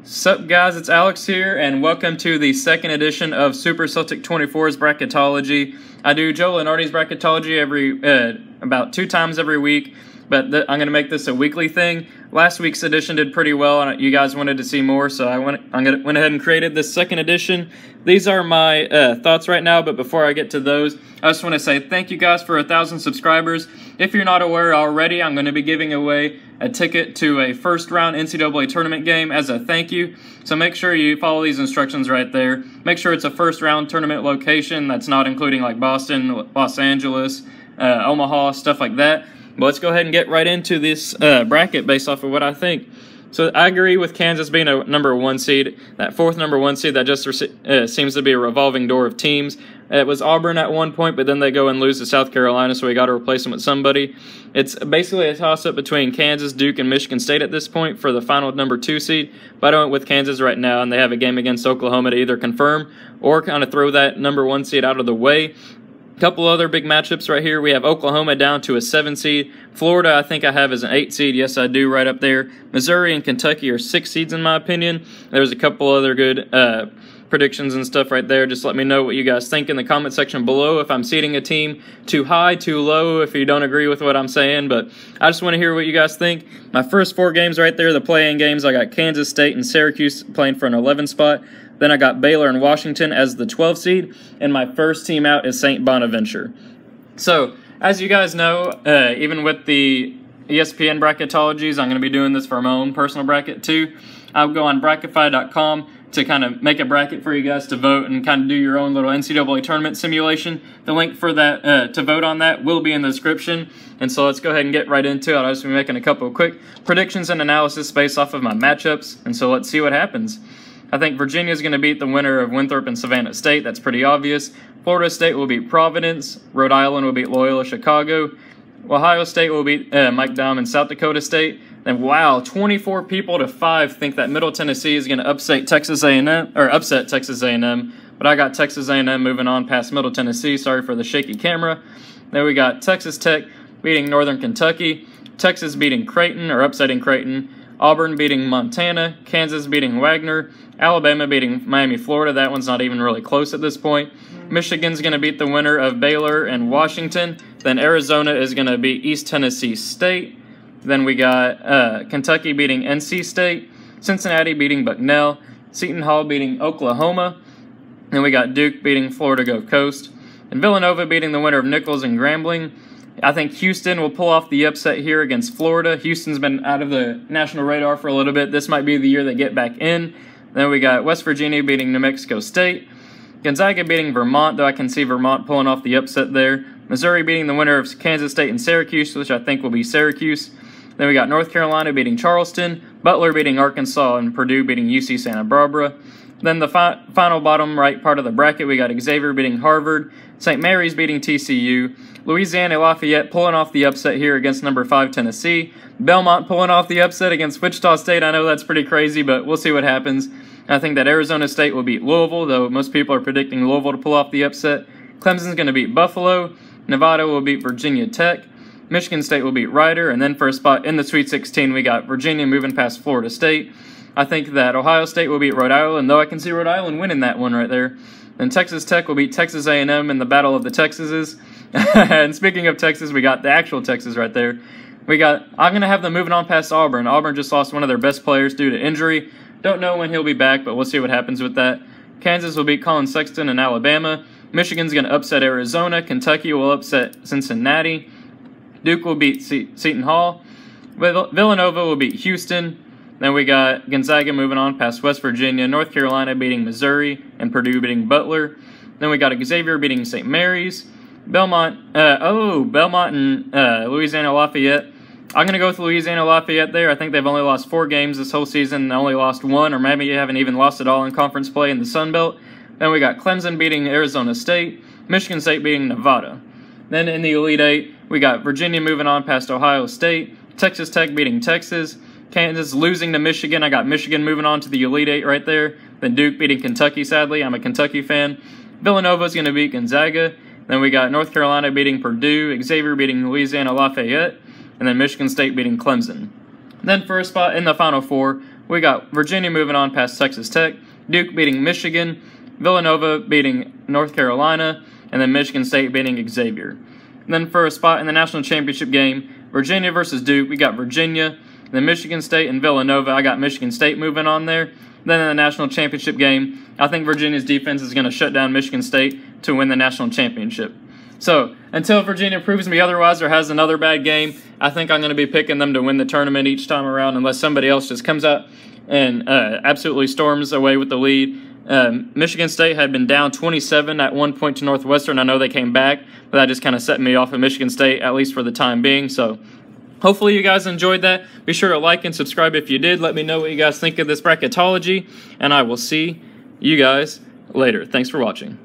Sup guys, it's Alex here, and welcome to the second edition of SuperCeltic24's Bracketology. I do Joe Lenardi's Bracketology about 2 times every week, but I'm going to make this a weekly thing. Last week's edition did pretty well, and you guys wanted to see more, so I went ahead and created this second edition. These are my thoughts right now, but before I get to those, I just want to say thank you guys for 1,000 subscribers. If you're not aware already, I'm going to be giving away a ticket to a first-round NCAA tournament game as a thank you. So make sure you follow these instructions right there. Make sure it's a first-round tournament location that's not including like Boston, Los Angeles, Omaha, stuff like that. But let's go ahead and get right into this bracket based off of what I think. So I agree with Kansas being a number 1 seed. That 4th number 1 seed, that just seems to be a revolving door of teams. It was Auburn at one point, but then they go and lose to South Carolina, so we got to replace them with somebody. It's basically a toss-up between Kansas, Duke, and Michigan State at this point for the final number 2 seed. But I went with Kansas right now, and they have a game against Oklahoma to either confirm or kind of throw that number 1 seed out of the way. Couple other big matchups right here. We have Oklahoma down to a 7 seed. Florida, I think I have as an 8 seed. Yes, I do, right up there. Missouri and Kentucky are 6 seeds in my opinion. There's a couple other good predictions and stuff right there. Just let me know what you guys think in the comment section below. If I'm seeding a team too high, too low, if you don't agree with what I'm saying. But I just want to hear what you guys think. My first 4 games right there, the play-in games, I got Kansas State and Syracuse playing for an 11 spot. Then I got Baylor and Washington as the 12 seed, and my first team out is St. Bonaventure. So, as you guys know, even with the ESPN bracketologies, I'm going to be doing this for my own personal bracket too. I'll go on Brackify.com to kind of make a bracket for you guys to vote and kind of do your own little NCAA tournament simulation. The link for that to vote on that will be in the description. And so let's go ahead and get right into it. I'll just be making a couple of quick predictions and analysis based off of my matchups. And so let's see what happens. I think Virginia is going to beat the winner of Winthrop and Savannah State. That's pretty obvious. Florida State will beat Providence. Rhode Island will beat Loyola Chicago. Ohio State will beat Mike Daum and South Dakota State. And wow, 24 people to 5 think that Middle Tennessee is going to upset Texas A&M. But I got Texas A&M moving on past Middle Tennessee. Sorry for the shaky camera. Then we got Texas Tech beating Northern Kentucky. Texas beating Creighton, or upsetting Creighton. Auburn beating Montana, Kansas beating Wagner, Alabama beating Miami, Florida. That one's not even really close at this point. Michigan's going to beat the winner of Baylor and Washington. Then Arizona is going to beat East Tennessee State. Then we got Kentucky beating NC State, Cincinnati beating Bucknell, Seton Hall beating Oklahoma. Then we got Duke beating Florida Gulf Coast, and Villanova beating the winner of Nichols and Grambling. I think Houston will pull off the upset here against Florida. Houston's been out of the national radar for a little bit. This might be the year they get back in. Then we got West Virginia beating New Mexico State. Gonzaga beating Vermont, though I can see Vermont pulling off the upset there. Missouri beating the winner of Kansas State and Syracuse, which I think will be Syracuse. Then we got North Carolina beating Charleston. Butler beating Arkansas, and Purdue beating UC Santa Barbara. Then the final bottom right part of the bracket, we got Xavier beating Harvard. St. Mary's beating TCU. Louisiana Lafayette pulling off the upset here against number 5 Tennessee. Belmont pulling off the upset against Wichita State. I know that's pretty crazy, but we'll see what happens. I think that Arizona State will beat Louisville, though most people are predicting Louisville to pull off the upset. Clemson's going to beat Buffalo. Nevada will beat Virginia Tech. Michigan State will beat Rider. And then for a spot in the Sweet 16, we got Virginia moving past Florida State. I think that Ohio State will beat Rhode Island, though I can see Rhode Island winning that one right there. Then Texas Tech will beat Texas A&M in the Battle of the Texases. And speaking of Texas, we got the actual Texas right there. I'm going to have them moving on past Auburn. Auburn just lost one of their best players due to injury. Don't know when he'll be back, but we'll see what happens with that. Kansas will beat Colin Sexton and Alabama. Michigan's going to upset Arizona. Kentucky will upset Cincinnati. Duke will beat Seton Hall. Villanova will beat Houston. Then we got Gonzaga moving on past West Virginia, North Carolina beating Missouri, and Purdue beating Butler. Then we got Xavier beating St. Mary's. Belmont and Louisiana Lafayette. I'm going to go with Louisiana Lafayette there. I think they've only lost 4 games this whole season. They only lost 1, or maybe haven't even lost at all in conference play in the Sun Belt. Then we got Clemson beating Arizona State, Michigan State beating Nevada. Then in the Elite 8, we got Virginia moving on past Ohio State, Texas Tech beating Texas, Kansas losing to Michigan. I got Michigan moving on to the Elite 8 right there. Then Duke beating Kentucky, sadly. I'm a Kentucky fan. Villanova's going to beat Gonzaga. Then we got North Carolina beating Purdue, Xavier beating Louisiana Lafayette, and then Michigan State beating Clemson. Then for a spot in the Final Four, we got Virginia moving on past Texas Tech, Duke beating Michigan, Villanova beating North Carolina, and then Michigan State beating Xavier. And then for a spot in the national championship game, Virginia versus Duke, we got Virginia, then Michigan State and Villanova. I got Michigan State moving on there. Then in the national championship game, I think Virginia's defense is going to shut down Michigan State to win the national championship. So, until Virginia proves me otherwise or has another bad game, I think I'm going to be picking them to win the tournament each time around unless somebody else just comes out and absolutely storms away with the lead. Michigan State had been down 27 at one point to Northwestern. I know they came back, but that just kind of set me off of Michigan State, at least for the time being. So, hopefully you guys enjoyed that. Be sure to like and subscribe if you did. Let me know what you guys think of this bracketology, and I will see you guys later. Thanks for watching.